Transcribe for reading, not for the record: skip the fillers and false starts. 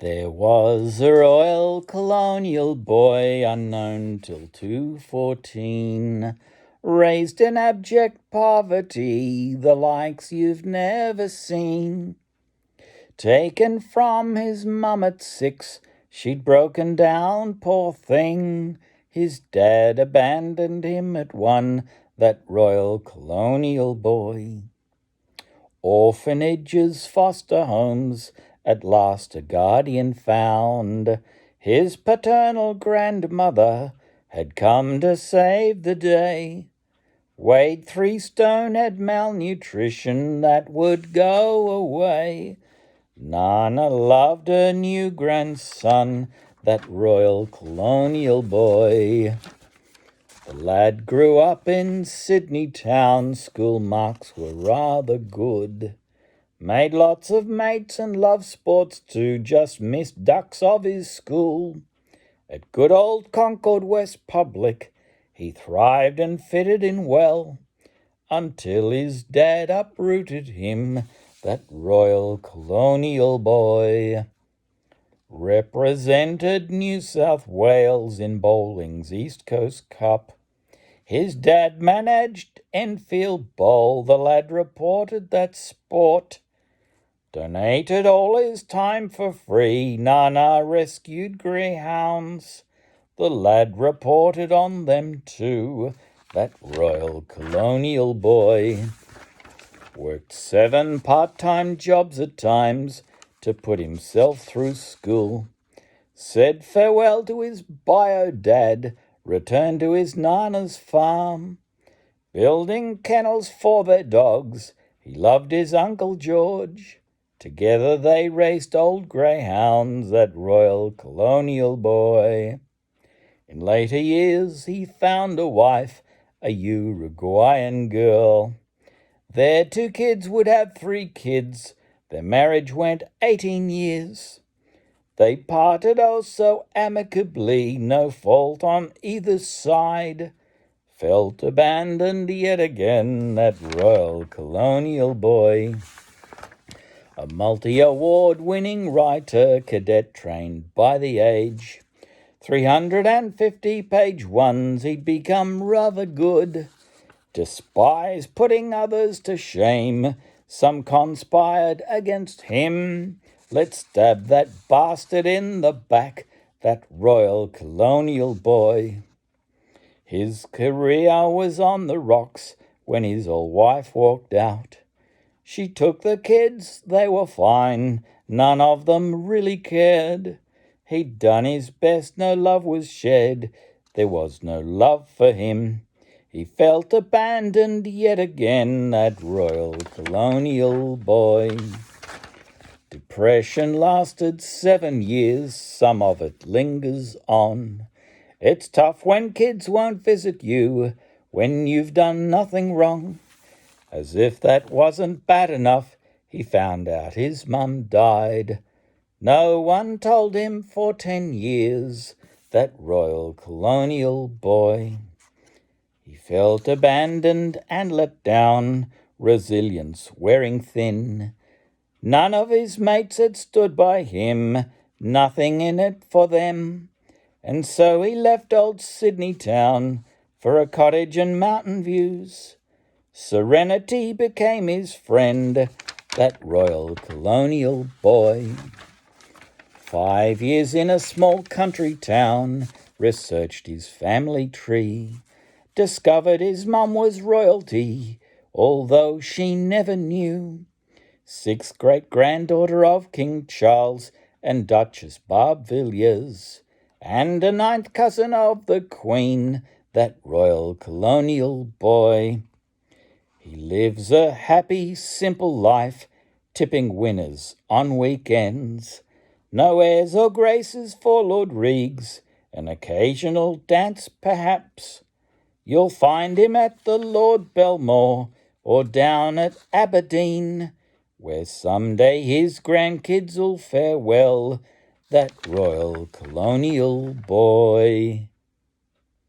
There was a Royal Colonial Boy, unknown till 214, raised in abject poverty, the likes you've never seen. Taken from his mum at 6, she'd broken down, poor thing. His dad abandoned him at 1, that Royal Colonial Boy. Orphanages, foster homes, at last a guardian found. His paternal grandmother had come to save the day. Weighed 3 stone, had malnutrition that would go away. Nana loved her new grandson, that Royal Colonial Boy. The lad grew up in Sydney town, school marks were rather good. Made lots of mates and loved sports too, just missed ducks of his school. At good old Concord West Public, he thrived and fitted in well, until his dad uprooted him, that Royal Colonial Boy. Represented New South Wales in bowling's East Coast Cup. His dad managed Enfield Bowl, the lad reported that sport. Donated all his time for free, Nana rescued greyhounds. The lad reported on them too, that Royal Colonial Boy. Worked 7 part-time jobs at times to put himself through school. Said farewell to his bio dad, returned to his Nana's farm. Building kennels for their dogs, he loved his Uncle George. Together they raced old greyhounds, that Royal Colonial Boy. In later years he found a wife, a Uruguayan girl. Their 2 kids would have 3 kids. Their marriage went 18 years. They parted oh so amicably, no fault on either side. Felt abandoned yet again, that Royal Colonial Boy. A multi-award-winning writer, cadet trained by the age. 350 page ones, he'd become rather good. Despised putting others to shame. Some conspired against him. Let's stab that bastard in the back, that Royal Colonial Boy. His career was on the rocks when his old wife walked out. She took the kids, they were fine, none of them really cared. He'd done his best, no love was shed, there was no love for him. He felt abandoned yet again, that Royal Colonial Boy. Depression lasted 7 years, some of it lingers on. It's tough when kids won't visit you, when you've done nothing wrong. As if that wasn't bad enough, he found out his mum died. No one told him for 10 years, that Royal Colonial Boy. He felt abandoned and let down, resilience wearing thin. None of his mates had stood by him, nothing in it for them. And so he left old Sydney town for a cottage and mountain views. Serenity became his friend, that Royal Colonial Boy. 5 years in a small country town, researched his family tree. Discovered his mum was royalty, although she never knew. 6th great-granddaughter of King Charles and Duchess Barb Villiers, and a 9th cousin of the Queen, that Royal Colonial Boy. He lives a happy, simple life, tipping winners on weekends. No airs or graces for Lord Reags, an occasional dance perhaps. You'll find him at the Lord Belmore or down at Aberdeen, where someday his grandkids'll fare well, that Royal Colonial Boy.